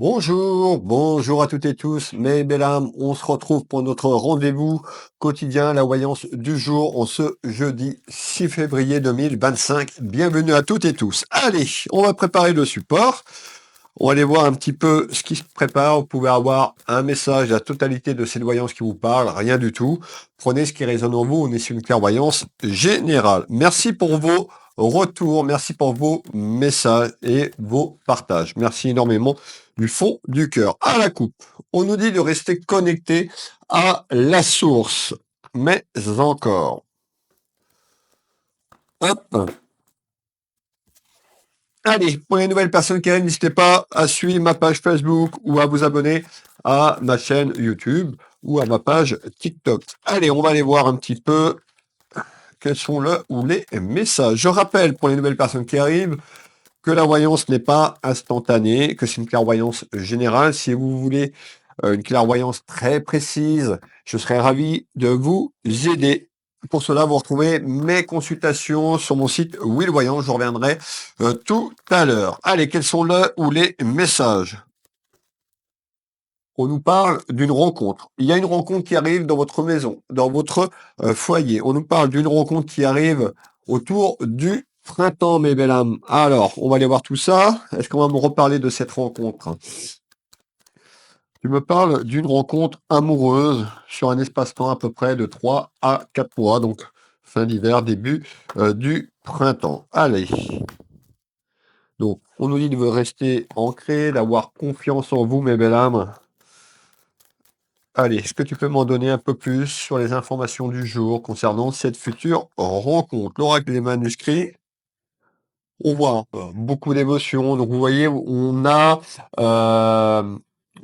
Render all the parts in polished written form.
Bonjour, bonjour à toutes et tous, mes belles âmes, on se retrouve pour notre rendez-vous quotidien, la voyance du jour, en ce jeudi 6 février 2025. Bienvenue à toutes et tous. Allez, on va préparer le support. On va aller voir un petit peu ce qui se prépare. Vous pouvez avoir un message, la totalité de cette voyance qui vous parle, rien du tout. Prenez ce qui résonne en vous, on est sur une clairvoyance générale. Merci pour vos retours, merci pour vos messages et vos partages. Merci énormément du fond du cœur. À la coupe, on nous dit de rester connecté à la source, mais encore. Hop. Allez, pour les nouvelles personnes qui arrivent, n'hésitez pas à suivre ma page Facebook ou à vous abonner à ma chaîne YouTube ou à ma page TikTok. Allez, on va aller voir un petit peu quels sont les messages. Je rappelle pour les nouvelles personnes qui arrivent que la voyance n'est pas instantanée, que c'est une clairvoyance générale. Si vous voulez une clairvoyance très précise, je serais ravi de vous aider. Pour cela, vous retrouvez mes consultations sur mon site Will Voyant. Je reviendrai tout à l'heure. Allez, quels sont les messages? On nous parle d'une rencontre. Il y a une rencontre qui arrive dans votre maison, dans votre foyer. On nous parle d'une rencontre qui arrive autour du printemps, mes belles âmes. Alors, on va aller voir tout ça. Est-ce qu'on va me reparler de cette rencontre? Tu me parles d'une rencontre amoureuse sur un espace-temps à peu près de 3 à 4 mois, donc fin d'hiver, début du printemps. Allez. Donc, on nous dit de rester ancré, d'avoir confiance en vous, mes belles âmes. Allez, est-ce que tu peux m'en donner un peu plus sur les informations du jour concernant cette future rencontre? L'oracle des manuscrits, on voit beaucoup d'émotions. Donc, vous voyez, on a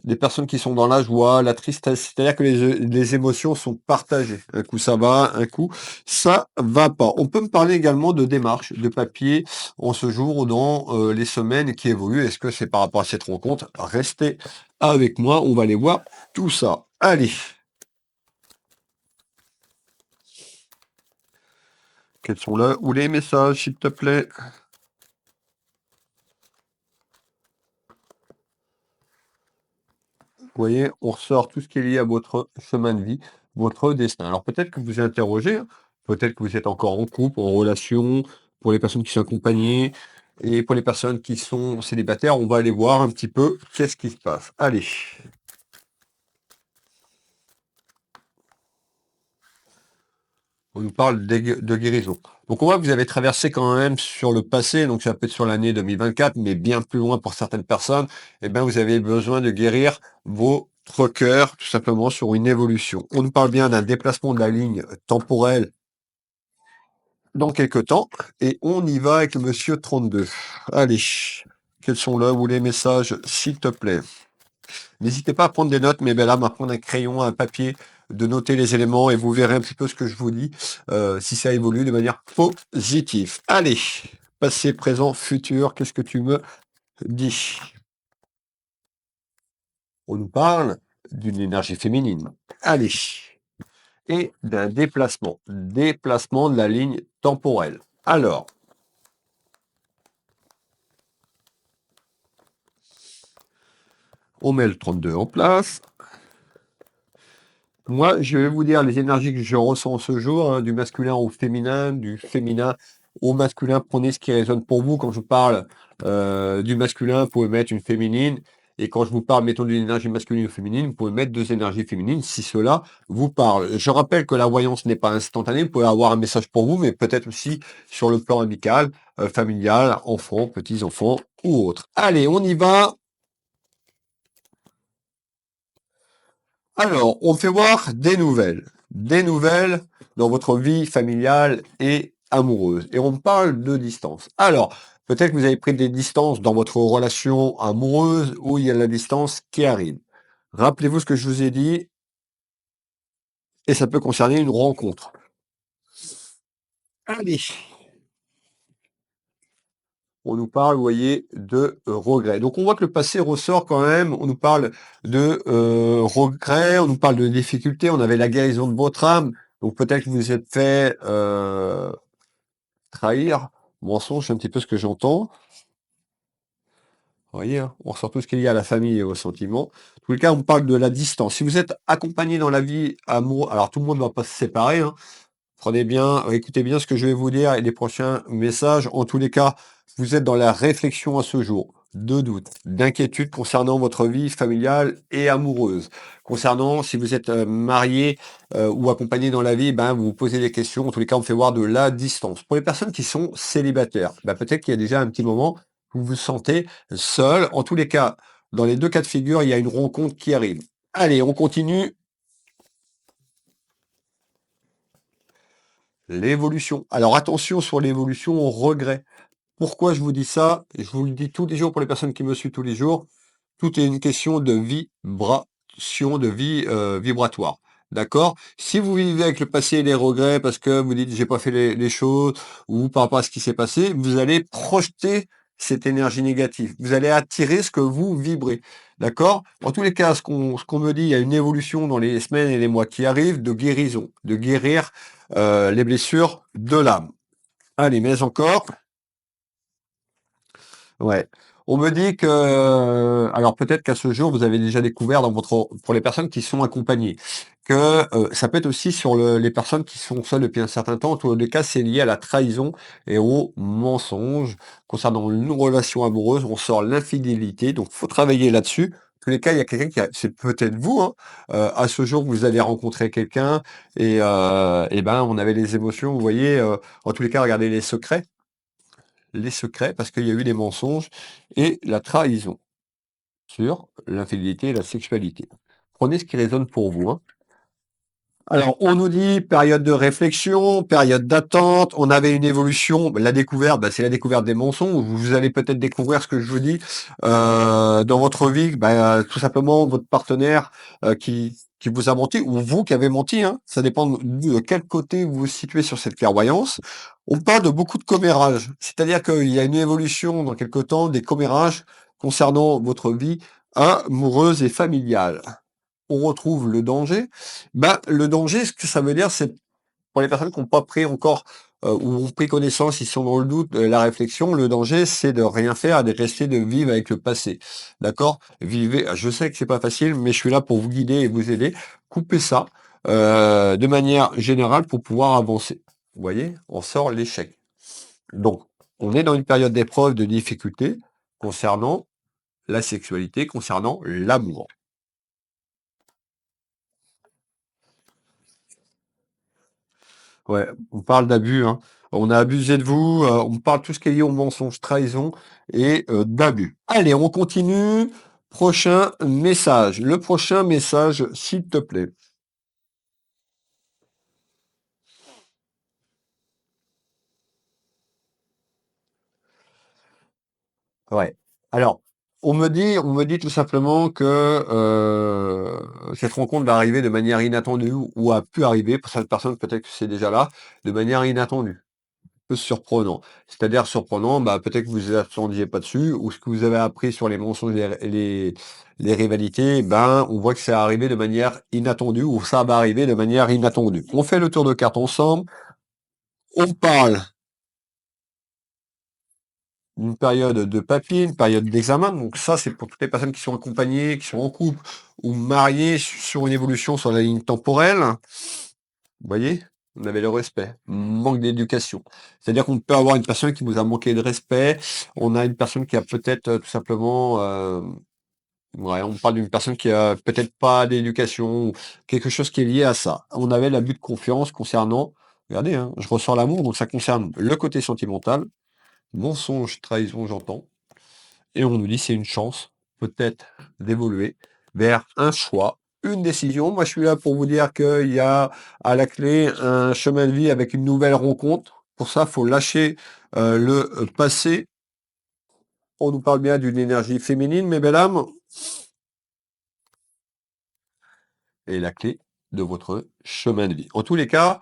des personnes qui sont dans la joie, la tristesse. C'est-à-dire que les émotions sont partagées. Un coup, ça va, un coup, ça va pas. On peut me parler également de démarches, de papier en ce jour ou dans les semaines qui évoluent. Est-ce que c'est par rapport à cette rencontre? Restez avec moi, on va aller voir tout ça. Allez. Quels sont les messages, s'il te plaît? Vous voyez, on ressort tout ce qui est lié à votre chemin de vie, votre destin. Alors peut-être que vous êtes interrogé, hein, peut-être que vous êtes encore en couple, en relation, pour les personnes qui sont accompagnées, et pour les personnes qui sont célibataires, on va aller voir un petit peu qu'est-ce qui se passe. Allez. On nous parle de guérison. Donc on voit que vous avez traversé quand même sur le passé, donc ça peut être sur l'année 2024, mais bien plus loin pour certaines personnes, eh bien vous avez besoin de guérir votre cœur, tout simplement sur une évolution. On nous parle bien d'un déplacement de la ligne temporelle dans quelques temps, et on y va avec le monsieur 32. Allez, quels sont là ou les messages, s'il te plaît? N'hésitez pas à prendre des notes, mes belles âmes, à prendre un crayon, un papier, de noter les éléments et vous verrez un petit peu ce que je vous dis, si ça évolue de manière positive. Allez, passé, présent, futur, qu'est-ce que tu me dis? On nous parle d'une énergie féminine. Allez, et d'un déplacement de la ligne temporelle. Alors, on met le 32 en place. Moi, je vais vous dire les énergies que je ressens ce jour, hein, du masculin au féminin, du féminin au masculin. Prenez ce qui résonne pour vous. Quand je vous parle du masculin, vous pouvez mettre une féminine. Et quand je vous parle, mettons, d'une énergie masculine ou féminine, vous pouvez mettre deux énergies féminines si cela vous parle. Je rappelle que la voyance n'est pas instantanée. Vous pouvez avoir un message pour vous, mais peut-être aussi sur le plan amical, familial, enfants, petits-enfants ou autres. Allez, on y va. Alors, on fait voir des nouvelles dans votre vie familiale et amoureuse. Et on parle de distance. Alors, peut-être que vous avez pris des distances dans votre relation amoureuse où il y a la distance qui arrive. Rappelez-vous ce que je vous ai dit, et ça peut concerner une rencontre. Allez, on nous parle, vous voyez, de regrets. Donc on voit que le passé ressort quand même, on nous parle de regrets, on nous parle de difficultés, on avait la guérison de votre âme, donc peut-être que vous vous êtes fait trahir, mensonge, c'est un petit peu ce que j'entends. voyez, hein, on ressort tout ce qui est lié à la famille et aux sentiments. En tous les cas, on parle de la distance. Si vous êtes accompagné dans la vie amour, alors tout le monde ne va pas se séparer, hein. Prenez bien, écoutez bien ce que je vais vous dire et les prochains messages. En tous les cas, vous êtes dans la réflexion à ce jour, de doute, d'inquiétude concernant votre vie familiale et amoureuse. Concernant si vous êtes marié ou accompagné dans la vie, ben, vous vous posez des questions. En tous les cas, on fait voir de la distance. Pour les personnes qui sont célibataires, ben, peut-être qu'il y a déjà un petit moment où vous vous sentez seul. En tous les cas, dans les deux cas de figure, il y a une rencontre qui arrive. Allez, on continue. L'évolution. Alors attention sur l'évolution au regret. Pourquoi je vous dis ça? Je vous le dis tous les jours pour les personnes qui me suivent tous les jours. Tout est une question de vibration, de vie vibratoire. D'accord? Si vous vivez avec le passé et les regrets parce que vous dites j'ai pas fait les choses ou par rapport à ce qui s'est passé, vous allez projeter cette énergie négative. Vous allez attirer ce que vous vibrez. D'accord? En tous les cas, ce qu'on me dit, il y a une évolution dans les semaines et les mois qui arrivent de guérison, de guérir les blessures de l'âme. Allez, mais encore. Ouais. On me dit que, alors peut-être qu'à ce jour, vous avez déjà découvert dans votre, pour les personnes qui sont accompagnées, que ça peut être aussi sur les personnes qui sont seules depuis un certain temps. En tous les cas, c'est lié à la trahison et au mensonge. Concernant une relation amoureuse, on sort l'infidélité, donc faut travailler là-dessus. En tous les cas, il y a quelqu'un c'est peut-être vous, hein, à ce jour, vous allez rencontrer quelqu'un et ben, on avait les émotions, vous voyez, en tous les cas, regardez les secrets, parce qu'il y a eu des mensonges et la trahison sur l'infidélité et la sexualité. Prenez ce qui résonne pour vous, hein. Alors, on nous dit période de réflexion, période d'attente, on avait une évolution, la découverte, c'est la découverte des mensonges. Vous allez peut-être découvrir ce que je vous dis dans votre vie, tout simplement votre partenaire qui vous a menti, ou vous qui avez menti, hein. Ça dépend de quel côté vous vous situez sur cette clairvoyance. On parle de beaucoup de commérages, c'est-à-dire qu'il y a une évolution dans quelque temps des commérages concernant votre vie amoureuse et familiale. On retrouve le danger. Le danger, ce que ça veut dire, c'est pour les personnes qui n'ont pas pris encore ou ont pris connaissance, ils sont dans le doute, la réflexion, le danger, c'est de rien faire, de rester, de vivre avec le passé. D'accord? Vivez, je sais que c'est pas facile, mais je suis là pour vous guider et vous aider. Coupez ça de manière générale pour pouvoir avancer. Vous voyez? On sort l'échec. Donc, on est dans une période d'épreuve, de difficulté concernant la sexualité, concernant l'amour. Ouais, on parle d'abus, hein. On a abusé de vous, on parle tout ce qui est lié au mensonge, trahison et d'abus. Allez, on continue. Prochain message. Le prochain message, s'il te plaît. Ouais. Alors, on me dit tout simplement que cette rencontre va arriver de manière inattendue ou a pu arriver pour cette personne, peut-être que c'est déjà là, de manière inattendue. Peu surprenant. C'est-à-dire surprenant, peut-être que vous ne vous attendiez pas dessus, ou ce que vous avez appris sur les mensonges et les rivalités, on voit que c'est arrivé de manière inattendue, ou ça va arriver de manière inattendue. On fait le tour de cartes ensemble, on parle d'une période de papier, une période d'examen, donc ça c'est pour toutes les personnes qui sont accompagnées, qui sont en couple, ou mariées sur une évolution sur la ligne temporelle. Vous voyez? On avait le respect, manque d'éducation. C'est-à-dire qu'on peut avoir une personne qui vous a manqué de respect, on a une personne qui a peut-être, tout simplement, ouais, on parle d'une personne qui a peut-être pas d'éducation ou quelque chose qui est lié à ça. On avait l'abus de confiance concernant regardez, hein, je ressens l'amour, donc ça concerne le côté sentimental, mensonge, trahison, j'entends. Et on nous dit c'est une chance, peut-être, d'évoluer vers un choix, une décision. Moi, je suis là pour vous dire qu'il y a à la clé un chemin de vie avec une nouvelle rencontre. Pour ça, il faut lâcher le passé. On nous parle bien d'une énergie féminine, mes belles âmes. Et la clé de votre chemin de vie. En tous les cas,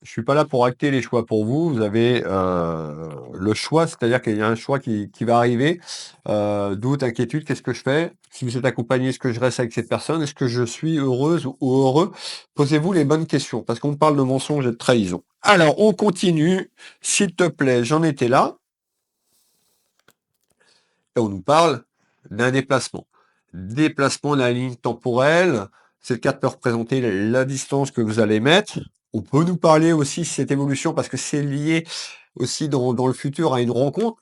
je suis pas là pour acter les choix pour vous. Vous avez le choix, c'est-à-dire qu'il y a un choix qui va arriver. Doute, inquiétude, qu'est-ce que je fais? Si vous êtes accompagné, est-ce que je reste avec cette personne? Est-ce que je suis heureuse ou heureux? Posez-vous les bonnes questions, parce qu'on parle de mensonge et de trahison. Alors, on continue. S'il te plaît, j'en étais là. Et on nous parle d'un déplacement. Déplacement de la ligne temporelle, cette carte peut représenter la distance que vous allez mettre. On peut nous parler aussi cette évolution parce que c'est lié aussi dans le futur à une rencontre,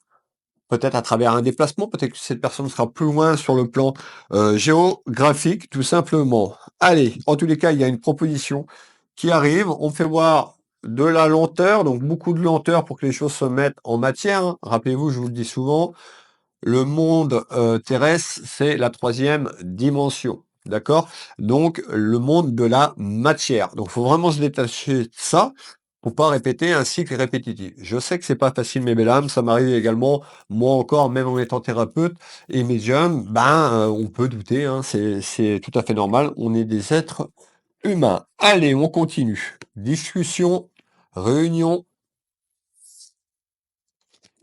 peut-être à travers un déplacement, peut-être que cette personne sera plus loin sur le plan géographique, tout simplement. Allez, en tous les cas, il y a une proposition qui arrive. On fait voir de la lenteur, donc beaucoup de lenteur pour que les choses se mettent en matière, hein. Rappelez-vous, je vous le dis souvent, le monde terrestre, c'est la troisième dimension. D'accord? Donc, le monde de la matière. Donc, il faut vraiment se détacher de ça pour pas répéter un cycle répétitif. Je sais que c'est pas facile, mes belles âmes. Ça m'arrive également, moi encore, même en étant thérapeute et médium, on peut douter, hein, c'est tout à fait normal. On est des êtres humains. Allez, on continue. Discussion, réunion,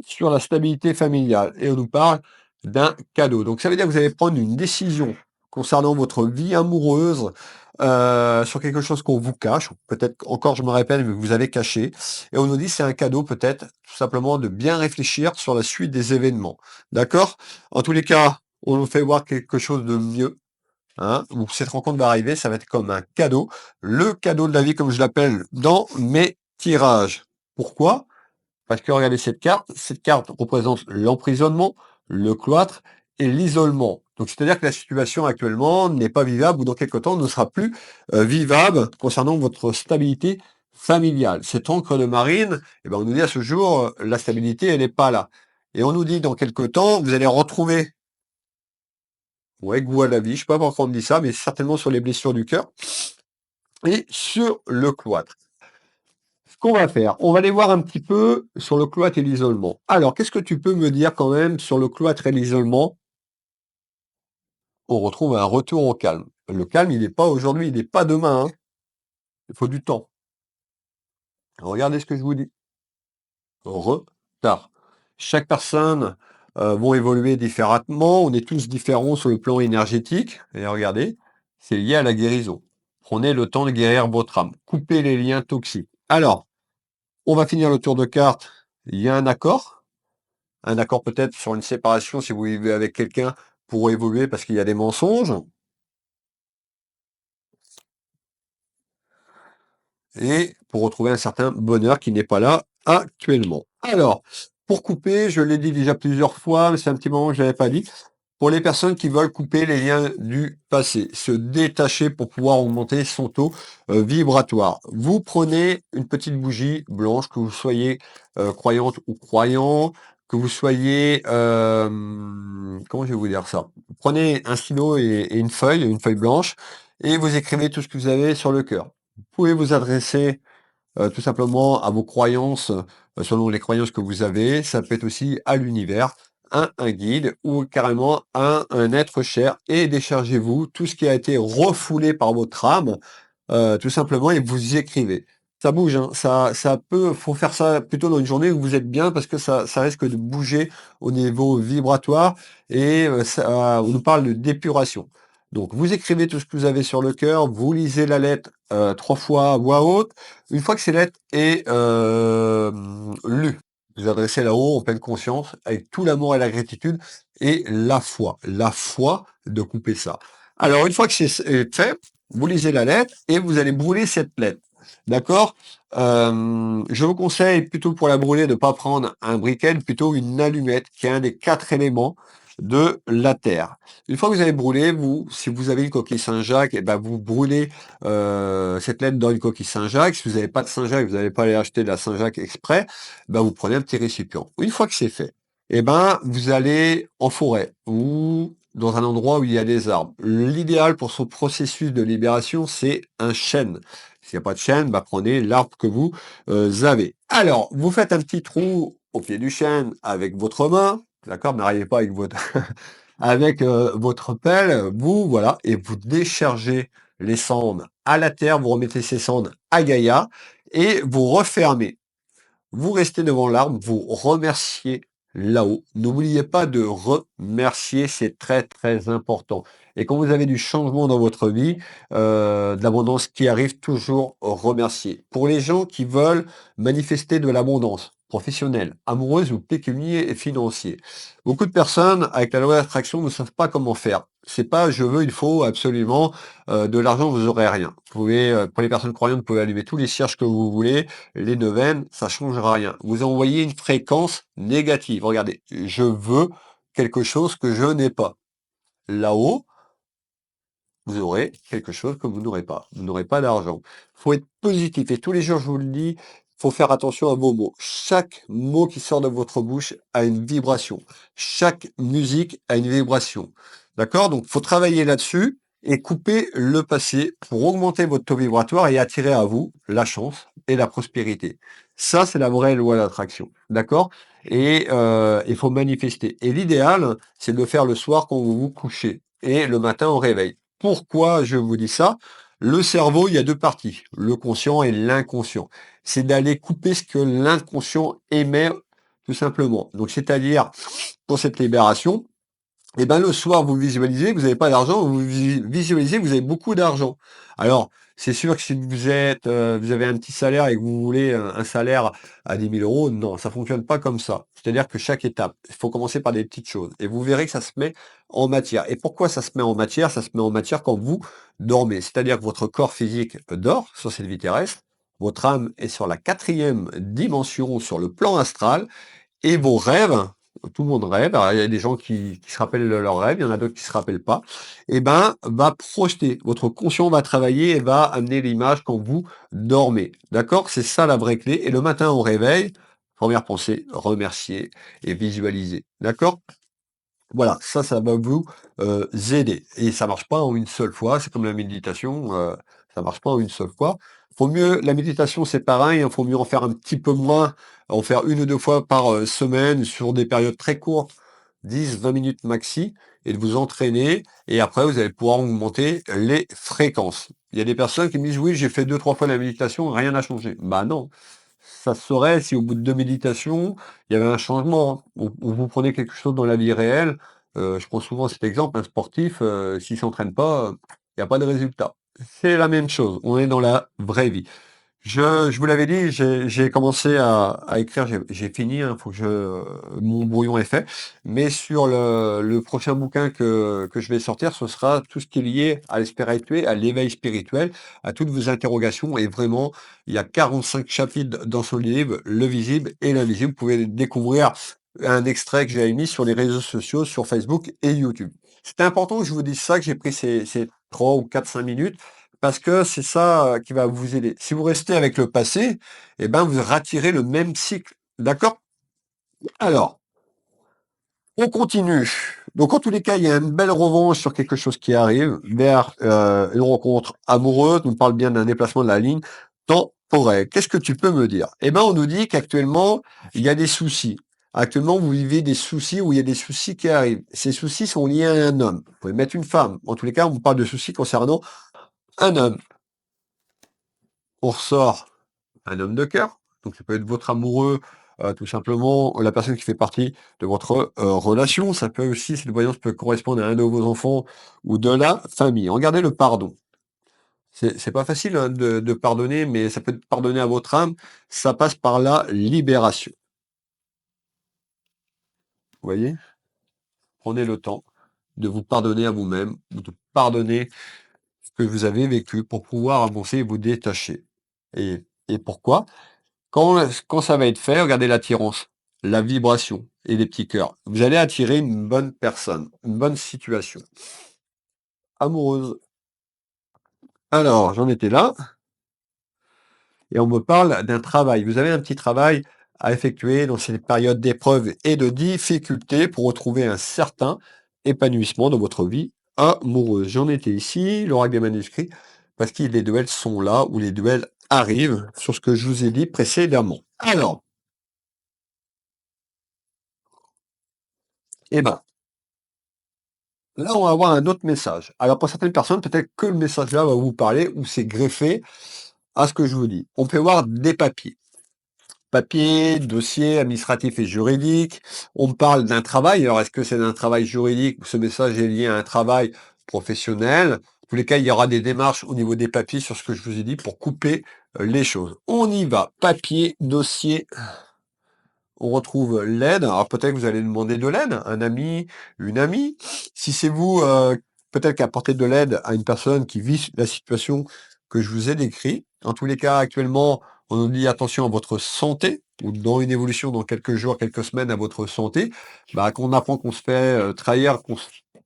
sur la stabilité familiale et on nous parle d'un cadeau. Donc ça veut dire que vous allez prendre une décision concernant votre vie amoureuse sur quelque chose qu'on vous cache, ou peut-être encore je me répète, mais que vous avez caché. Et on nous dit c'est un cadeau peut-être tout simplement de bien réfléchir sur la suite des événements. D'accord? En tous les cas, on nous fait voir quelque chose de mieux. Hein, où cette rencontre va arriver, ça va être comme un cadeau, le cadeau de la vie comme je l'appelle dans mes tirages. Pourquoi? Parce que regardez cette carte représente l'emprisonnement, le cloître et l'isolement. Donc c'est-à-dire que la situation actuellement n'est pas vivable ou dans quelque temps ne sera plus vivable concernant votre stabilité familiale. Cette encre de marine, on nous dit à ce jour, la stabilité, elle n'est pas là. Et on nous dit dans quelque temps, vous allez retrouver goût à la vie, je ne sais pas pourquoi on me dit ça, mais certainement sur les blessures du cœur et sur le cloître. Ce qu'on va faire, on va aller voir un petit peu sur le cloître et l'isolement. Alors, qu'est-ce que tu peux me dire quand même sur le cloître et l'isolement? On retrouve un retour au calme. Le calme, il n'est pas aujourd'hui, il n'est pas demain, hein. Il faut du temps. Regardez ce que je vous dis. Retard. Chaque personne vont évoluer différemment. On est tous différents sur le plan énergétique. Et regardez, c'est lié à la guérison. Prenez le temps de guérir votre âme. Coupez les liens toxiques. Alors, on va finir le tour de cartes. Il y a un accord. Un accord peut-être sur une séparation si vous vivez avec quelqu'un pour évoluer parce qu'il y a des mensonges. Et pour retrouver un certain bonheur qui n'est pas là actuellement. Alors, pour couper, je l'ai dit déjà plusieurs fois, mais c'est un petit moment que je l'avais pas dit. Pour les personnes qui veulent couper les liens du passé, se détacher pour pouvoir augmenter son taux vibratoire. Vous prenez une petite bougie blanche, que vous soyez croyante ou croyant, que vous soyez, comment je vais vous dire ça? Prenez un stylo et une feuille blanche, et vous écrivez tout ce que vous avez sur le cœur. Vous pouvez vous adresser tout simplement à vos croyances, selon les croyances que vous avez. Ça peut être aussi à l'univers, un guide ou carrément un être cher et déchargez-vous tout ce qui a été refoulé par votre âme, tout simplement et vous y écrivez. Ça bouge, hein, faut faire ça plutôt dans une journée où vous êtes bien parce que ça risque de bouger au niveau vibratoire et on nous parle de d'épuration. Donc vous écrivez tout ce que vous avez sur le cœur, vous lisez la lettre 3 fois à voix haute. Une fois que ces lettres est lues, vous adressez là-haut en pleine conscience, avec tout l'amour et la gratitude et la foi de couper ça. Alors une fois que c'est fait, vous lisez la lettre et vous allez brûler cette lettre. D'accord? Je vous conseille plutôt pour la brûler de ne pas prendre un briquet, plutôt une allumette, qui est un des 4 éléments de la Terre. Une fois que vous avez brûlé, si vous avez une coquille Saint-Jacques, vous brûlez cette lettre dans une coquille Saint-Jacques. Si vous n'avez pas de Saint-Jacques, vous n'allez pas aller acheter de la Saint-Jacques exprès, vous prenez un petit récipient. Une fois que c'est fait, vous allez en forêt ou dans un endroit où il y a des arbres. L'idéal pour ce processus de libération, c'est un chêne. S'il n'y a pas de chêne, prenez l'arbre que vous avez. Alors, vous faites un petit trou au pied du chêne avec votre main, d'accord? N'arrivez pas avec votre avec votre pelle, voilà, et vous déchargez les cendres à la terre, vous remettez ces cendres à Gaïa et vous refermez. Vous restez devant l'arbre, vous remerciez là-haut. N'oubliez pas de remercier, c'est très très important. Et quand vous avez du changement dans votre vie, de l'abondance qui arrive, toujours remercier. Pour les gens qui veulent manifester de l'abondance, professionnel, amoureuse ou pécunier et financier. Beaucoup de personnes avec la loi d'attraction ne savent pas comment faire. C'est pas je veux, il faut absolument de l'argent, vous aurez rien. Vous pouvez, pour les personnes croyantes, vous pouvez allumer tous les cierges que vous voulez, les neuvaines, ça changera rien. Vous envoyez une fréquence négative. Regardez, je veux quelque chose que je n'ai pas. Là-haut, vous aurez quelque chose que vous n'aurez pas. Vous n'aurez pas d'argent. Faut être positif et tous les jours, je vous le dis, faut faire attention à vos mots. Chaque mot qui sort de votre bouche a une vibration. Chaque musique a une vibration. D'accord? Donc, faut travailler là-dessus et couper le passé pour augmenter votre taux vibratoire et attirer à vous la chance et la prospérité. Ça, c'est la vraie loi d'attraction. D'accord? Et il faut manifester. Et l'idéal, c'est de le faire le soir quand vous vous couchez et le matin au réveil. Pourquoi je vous dis ça? Le cerveau, il y a deux parties, le conscient et l'inconscient. C'est d'aller couper ce que l'inconscient émet, tout simplement. Donc, c'est-à-dire, pour cette libération, et ben, le soir, vous visualisez, vous n'avez pas d'argent, vous visualisez, vous avez beaucoup d'argent. Alors, c'est sûr que si vous êtes, vous avez un petit salaire et que vous voulez un salaire à 10 000 euros, non, ça fonctionne pas comme ça. C'est-à-dire que chaque étape, il faut commencer par des petites choses. Et vous verrez que ça se met en matière. Et pourquoi ça se met en matière? Ça se met en matière quand vous dormez. C'est-à-dire que votre corps physique dort sur cette vie terrestre, votre âme est sur la quatrième dimension, sur le plan astral, et vos rêves, tout le monde rêve, alors il y a des gens qui se rappellent de leurs rêves, il y en a d'autres qui se rappellent pas, et ben, va projeter. Votre conscient va travailler et va amener l'image quand vous dormez. D'accord? C'est ça la vraie clé. Et le matin au réveil, première pensée, remercier et visualiser. D'accord? Voilà, ça va vous aider. Et ça marche pas en une seule fois, c'est comme la méditation, ça marche pas en une seule fois. Faut mieux la méditation, c'est pareil, il faut mieux en faire un petit peu moins, en faire une ou 2 fois par, semaine sur des périodes très courtes, 10-20 minutes maxi et de vous entraîner et après vous allez pouvoir augmenter les fréquences. Il y a des personnes qui me disent: «Oui, j'ai fait 2-3 fois la méditation, rien n'a changé». Bah non, ça se saurait si au bout de 2 méditations, il y avait un changement. Ou vous prenez quelque chose dans la vie réelle, je prends souvent cet exemple, un sportif, s'il s'entraîne pas, il y a pas de résultat. C'est la même chose, on est dans la vraie vie. Je vous l'avais dit, j'ai commencé à écrire, j'ai fini, hein, faut que mon brouillon est fait. Mais sur le prochain bouquin que je vais sortir, ce sera tout ce qui est lié à l'espirituel, à l'éveil spirituel, à toutes vos interrogations. Et vraiment, il y a 45 chapitres dans ce livre, le visible et l'invisible. Vous pouvez découvrir un extrait que j'ai mis sur les réseaux sociaux, sur Facebook et YouTube. C'était important que je vous dise ça, que j'ai pris ces 3 ou 4-5 minutes parce que c'est ça, qui va vous aider. Si vous restez avec le passé, eh ben, vous ratirez le même cycle. D'accord? Alors, on continue. Donc, en tous les cas, il y a une belle revanche sur quelque chose qui arrive vers une rencontre amoureuse. On parle bien d'un déplacement de la ligne temporelle. Qu'est-ce que tu peux me dire? Eh ben, on nous dit qu'actuellement, il y a des soucis. Actuellement, vous vivez des soucis où il y a des soucis qui arrivent. Ces soucis sont liés à un homme. Vous pouvez mettre une femme. En tous les cas, on parle de soucis concernant un homme. On ressort un homme de cœur, donc ça peut être votre amoureux, tout simplement, la personne qui fait partie de votre, relation. Ça peut aussi, cette voyance peut correspondre à un de vos enfants ou de la famille. Regardez le pardon. C'est pas facile, hein, de pardonner, mais ça peut être pardonner à votre âme. Ça passe par la libération. Vous voyez? Prenez le temps de vous pardonner à vous-même, ou de pardonner ce que vous avez vécu pour pouvoir avancer et vous détacher. Et pourquoi? Quand ça va être fait, regardez l'attirance, la vibration et les petits cœurs. Vous allez attirer une bonne personne, une bonne situation amoureuse. Alors, j'en étais là et on me parle d'un travail. Vous avez un petit travail à effectuer dans cette période d'épreuves et de difficultés pour retrouver un certain épanouissement dans votre vie amoureuse. J'en étais ici, l'oracle des manuscrits, parce que les duels sont là où les duels arrivent sur ce que je vous ai dit précédemment. Alors, eh ben, là, on va avoir un autre message. Alors, pour certaines personnes, peut-être que le message-là va vous parler ou c'est greffé à ce que je vous dis. On peut voir des papiers. Papiers, dossiers administratifs et juridiques. On me parle d'un travail. Alors, est-ce que c'est d'un travail juridique ou ce message est lié à un travail professionnel? En tous les cas, il y aura des démarches au niveau des papiers sur ce que je vous ai dit pour couper les choses. On y va. Papier, dossier, on retrouve l'aide. Alors peut-être que vous allez demander de l'aide, un ami, une amie. Si c'est vous, peut-être qu'apporter de l'aide à une personne qui vit la situation que je vous ai décrite. En tous les cas, actuellement, on nous dit attention à votre santé, ou dans une évolution dans quelques jours, quelques semaines à votre santé. Bah, qu'on apprend qu'on se fait trahir,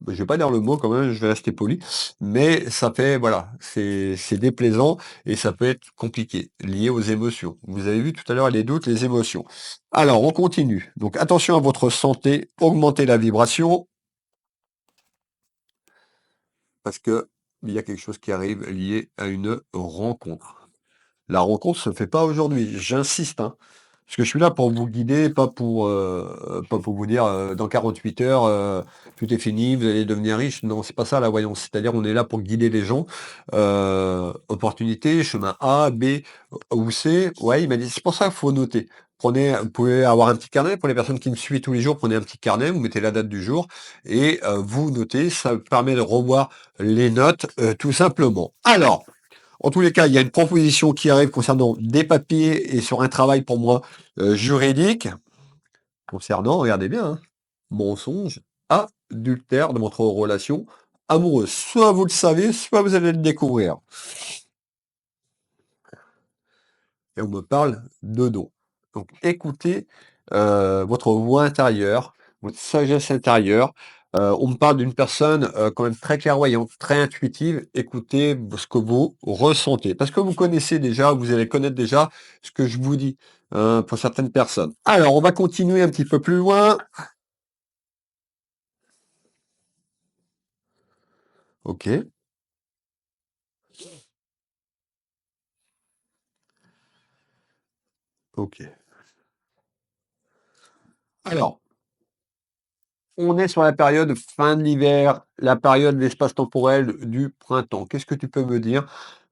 je vais pas dire le mot quand même, je vais rester poli, mais ça fait, voilà, c'est déplaisant et ça peut être compliqué, lié aux émotions. Vous avez vu tout à l'heure les doutes, les émotions. Alors, on continue. Donc, attention à votre santé, augmentez la vibration, parce que il y a quelque chose qui arrive lié à une rencontre. La rencontre se fait pas aujourd'hui, j'insiste, hein. Parce que je suis là pour vous guider, pas pour vous dire, dans 48 heures, tout est fini, vous allez devenir riche. Non, c'est pas ça la voyance. C'est-à-dire, on est là pour guider les gens. Opportunité, chemin A, B ou C. Ouais, il m'a dit: «C'est pour ça qu'il faut noter». Vous pouvez avoir un petit carnet pour les personnes qui me suivent tous les jours, prenez un petit carnet, vous mettez la date du jour et vous notez. Ça permet de revoir les notes, tout simplement. Alors, en tous les cas, il y a une proposition qui arrive concernant des papiers et sur un travail pour moi juridique, concernant, regardez bien, hein, mensonge, adultère de votre relation amoureuse. Soit vous le savez, soit vous allez le découvrir. Et on me parle de dos. Donc écoutez votre voix intérieure, votre sagesse intérieure. On me parle d'une personne quand même très clairvoyante, très intuitive. Écoutez ce que vous ressentez. Parce que vous connaissez déjà, vous allez connaître déjà ce que je vous dis pour certaines personnes. Alors, on va continuer un petit peu plus loin. Ok, ok. Alors, on est sur la période fin de l'hiver, la période de l'espace temporel du printemps. Qu'est-ce que tu peux me dire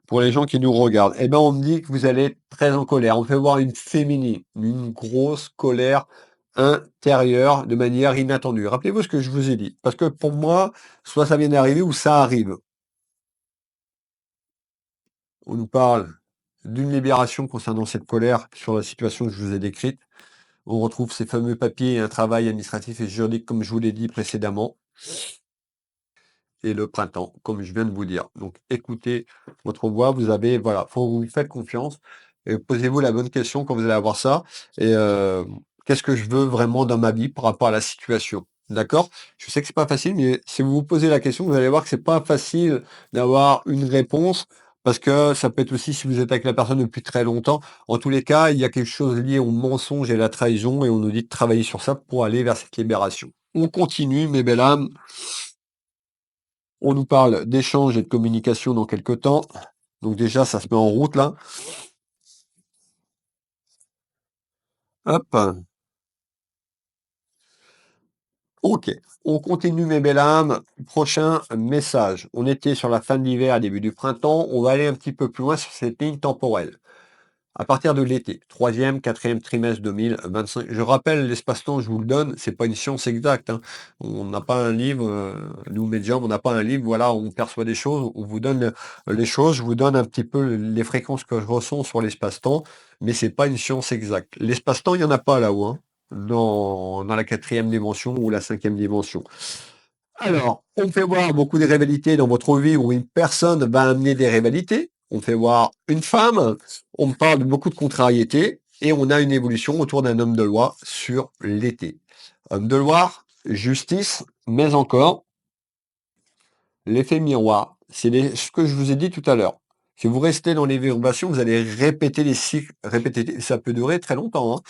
pour les gens qui nous regardent? Eh ben, on me dit que vous allez être très en colère. On fait voir une féminine, une grosse colère intérieure de manière inattendue. Rappelez-vous ce que je vous ai dit. Parce que pour moi, soit ça vient d'arriver ou ça arrive. On nous parle d'une libération concernant cette colère sur la situation que je vous ai décrite. On retrouve ces fameux papiers et un travail administratif et juridique, comme je vous l'ai dit précédemment. Et le printemps, comme je viens de vous dire. Donc écoutez votre voix, vous avez voilà, faut vous faites confiance et posez-vous la bonne question quand vous allez avoir ça et qu'est-ce que je veux vraiment dans ma vie par rapport à la situation? D'accord? Je sais que c'est pas facile, mais si vous vous posez la question, vous allez voir que c'est pas facile d'avoir une réponse parce que ça peut être aussi si vous êtes avec la personne depuis très longtemps. En tous les cas, il y a quelque chose lié au mensonge et à la trahison et on nous dit de travailler sur ça pour aller vers cette libération. On continue, mes belles âmes. On nous parle d'échange et de communication dans quelque temps. Donc déjà, ça se met en route là. Hop. OK. On continue mes belles âmes. Prochain message. On était sur la fin de l'hiver, début du printemps. On va aller un petit peu plus loin sur cette ligne temporelle. À partir de l'été, troisième, quatrième trimestre 2025. Je rappelle, l'espace-temps, je vous le donne, c'est pas une science exacte, hein. On n'a pas un livre, nous médiums, on n'a pas un livre, voilà, on perçoit des choses, on vous donne les choses, je vous donne un petit peu les fréquences que je ressens sur l'espace-temps, mais c'est pas une science exacte. L'espace-temps, il y en a pas là-haut, hein, dans la quatrième dimension ou la cinquième dimension. Alors, on fait voir beaucoup de rivalités dans votre vie où une personne va amener des rivalités. On fait voir une femme, on me parle de beaucoup de contrariétés et on a une évolution autour d'un homme de loi sur l'été. Homme de loi, justice, mais encore, l'effet miroir. Ce que je vous ai dit tout à l'heure. Si vous restez dans les vibrations, vous allez répéter les cycles, répéter, ça peut durer très longtemps, hein.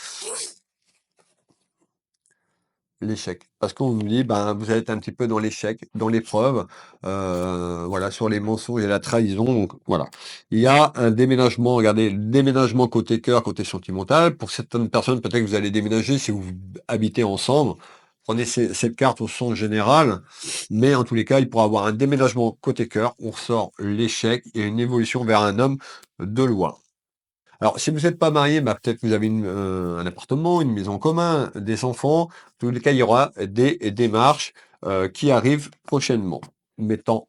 L'échec. Parce qu'on nous dit, ben, vous êtes un petit peu dans l'échec, dans l'épreuve, voilà, sur les mensonges et la trahison. Donc, voilà. Il y a un déménagement, regardez, déménagement côté cœur, côté sentimental. Pour certaines personnes, peut-être que vous allez déménager si vous habitez ensemble. Prenez cette carte au sens général. Mais en tous les cas, il pourra avoir un déménagement côté cœur. On ressort l'échec et une évolution vers un homme de loi. Alors, si vous n'êtes pas marié, bah, peut-être que vous avez un appartement, une maison en commun, des enfants. En tous les cas, il y aura des démarches qui arrivent prochainement, mettant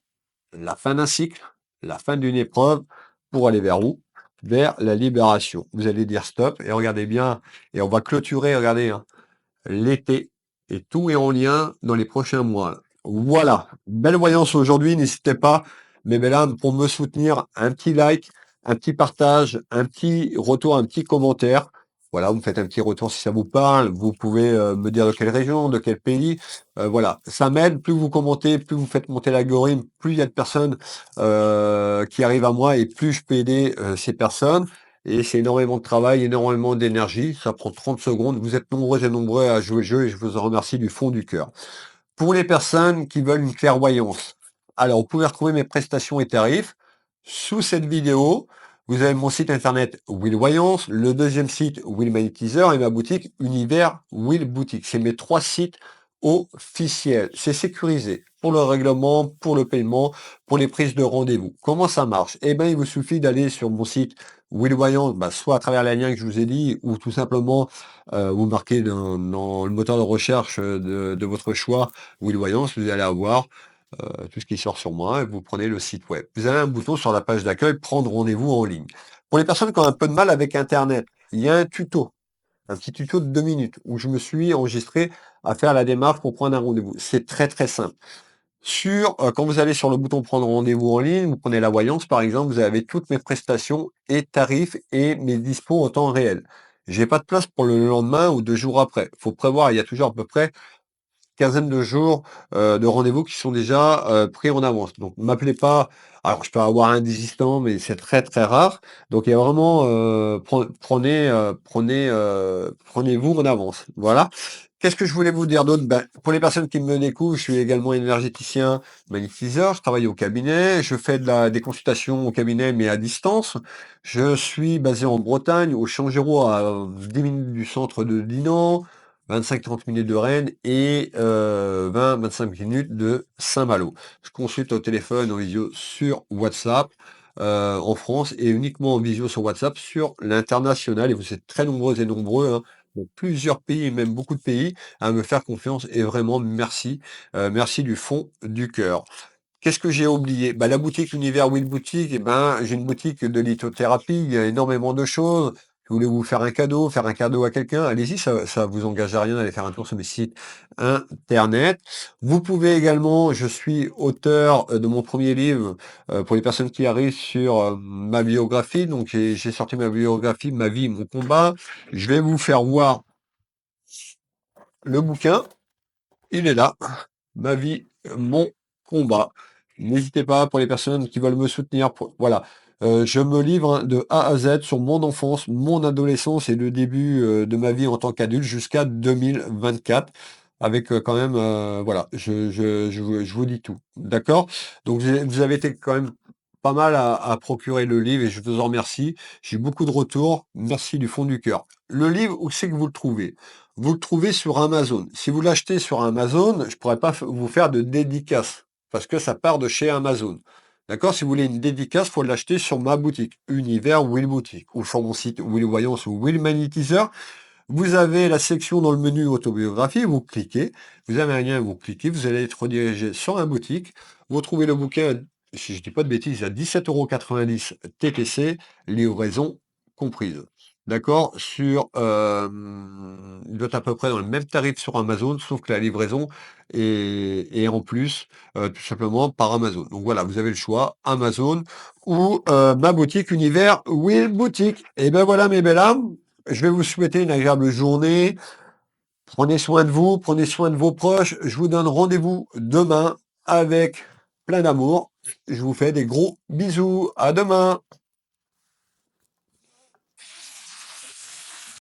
la fin d'un cycle, la fin d'une épreuve pour aller vers où? vers la libération. Vous allez dire stop et regardez bien, et on va clôturer, regardez, hein, l'été et tout est en lien dans les prochains mois. Voilà, belle voyance aujourd'hui, n'hésitez pas, mes belles âmes, pour me soutenir, un petit like, un petit partage, un petit retour, un petit commentaire. Voilà, vous me faites un petit retour si ça vous parle, vous pouvez me dire de quelle région, de quel pays. Voilà, ça m'aide, plus vous commentez, plus vous faites monter l'algorithme, plus il y a de personnes qui arrivent à moi et plus je peux aider ces personnes. Et c'est énormément de travail, énormément d'énergie. Ça prend 30 secondes. Vous êtes nombreux et nombreux à jouer le jeu et je vous en remercie du fond du cœur. Pour les personnes qui veulent une clairvoyance, alors vous pouvez retrouver mes prestations et tarifs sous cette vidéo. Vous avez mon site internet Will Voyance, le deuxième site Will Magnétiseur et ma boutique Univers Will Boutique. C'est mes 3 sites officiels. C'est sécurisé pour le règlement, pour le paiement, pour les prises de rendez-vous. Comment ça marche? Eh bien, il vous suffit d'aller sur mon site Will Voyance, soit à travers les liens que je vous ai dit, ou tout simplement vous marquez dans le moteur de recherche de votre choix Will Voyance, vous allez avoir tout ce qui sort sur moi et vous prenez le site web. Vous avez un bouton sur la page d'accueil Prendre rendez-vous en ligne. Pour les personnes qui ont un peu de mal avec Internet, il y a un petit tuto de 2 minutes où je me suis enregistré à faire la démarche pour prendre un rendez-vous. C'est très très simple. Quand vous allez sur le bouton Prendre rendez-vous en ligne, vous prenez la voyance par exemple, vous avez toutes mes prestations et tarifs et mes dispos en temps réel. J'ai pas de place pour le lendemain ou 2 jours après. Faut prévoir, il y a toujours à peu près quinzaine de jours de rendez-vous qui sont déjà pris en avance. Donc m'appelez pas. Alors je peux avoir un désistant, mais c'est très très rare. Donc il y a vraiment prenez-vous en avance. Voilà. Qu'est-ce que je voulais vous dire d'autre? Ben, pour les personnes qui me découvrent, je suis également énergéticien, magnétiseur, je travaille au cabinet, je fais des consultations au cabinet mais à distance. Je suis basé en Bretagne, au Changero, à 10 minutes du centre de Dinan. 25-30 minutes de Rennes et 20-25 minutes de Saint-Malo. Je consulte au téléphone, en visio sur WhatsApp en France et uniquement en visio sur WhatsApp sur l'international. Et vous êtes très nombreux et nombreux, hein, dans plusieurs pays et même beaucoup de pays à me faire confiance et vraiment merci. Merci du fond du cœur. Qu'est-ce que j'ai oublié? Bah, la boutique Univers Will Boutique, eh ben, j'ai une boutique de lithothérapie, il y a énormément de choses. Si vous voulez vous faire un cadeau à quelqu'un, allez-y, ça vous engage à rien d'aller faire un tour sur mes sites internet. Vous pouvez également, je suis auteur de mon premier livre pour les personnes qui arrivent sur ma biographie. Donc j'ai sorti ma biographie, ma vie, mon combat. Je vais vous faire voir le bouquin. Il est là. Ma vie, mon combat. N'hésitez pas pour les personnes qui veulent me soutenir. Voilà, je me livre hein, de A à Z sur mon enfance, mon adolescence et le début de ma vie en tant qu'adulte jusqu'à 2024. Avec quand même, voilà, je vous dis tout. D'accord? Donc vous avez été quand même pas mal à procurer le livre et je vous en remercie. J'ai eu beaucoup de retours. Merci du fond du cœur. Le livre, où c'est que vous le trouvez? Vous le trouvez sur Amazon. Si vous l'achetez sur Amazon, je pourrais pas vous faire de dédicace parce que ça part de chez Amazon. D'accord? Si vous voulez une dédicace, faut l'acheter sur ma boutique, Univers Will Boutique, ou sur mon site Will Voyance ou Will Magnétiseur. Vous avez la section dans le menu autobiographie, vous cliquez, vous avez un lien, vous cliquez, vous allez être redirigé sur la boutique. Vous trouvez le bouquin, si je dis pas de bêtises, à 17,90 € TTC, livraison comprise. D'accord? Il doit être à peu près dans le même tarif sur Amazon, sauf que la livraison est en plus, tout simplement par Amazon. Donc voilà, vous avez le choix, Amazon ou ma boutique Univers Will Boutique. Et ben voilà mes belles âmes, je vais vous souhaiter une agréable journée. Prenez soin de vous, prenez soin de vos proches. Je vous donne rendez-vous demain avec plein d'amour. Je vous fais des gros bisous. À demain.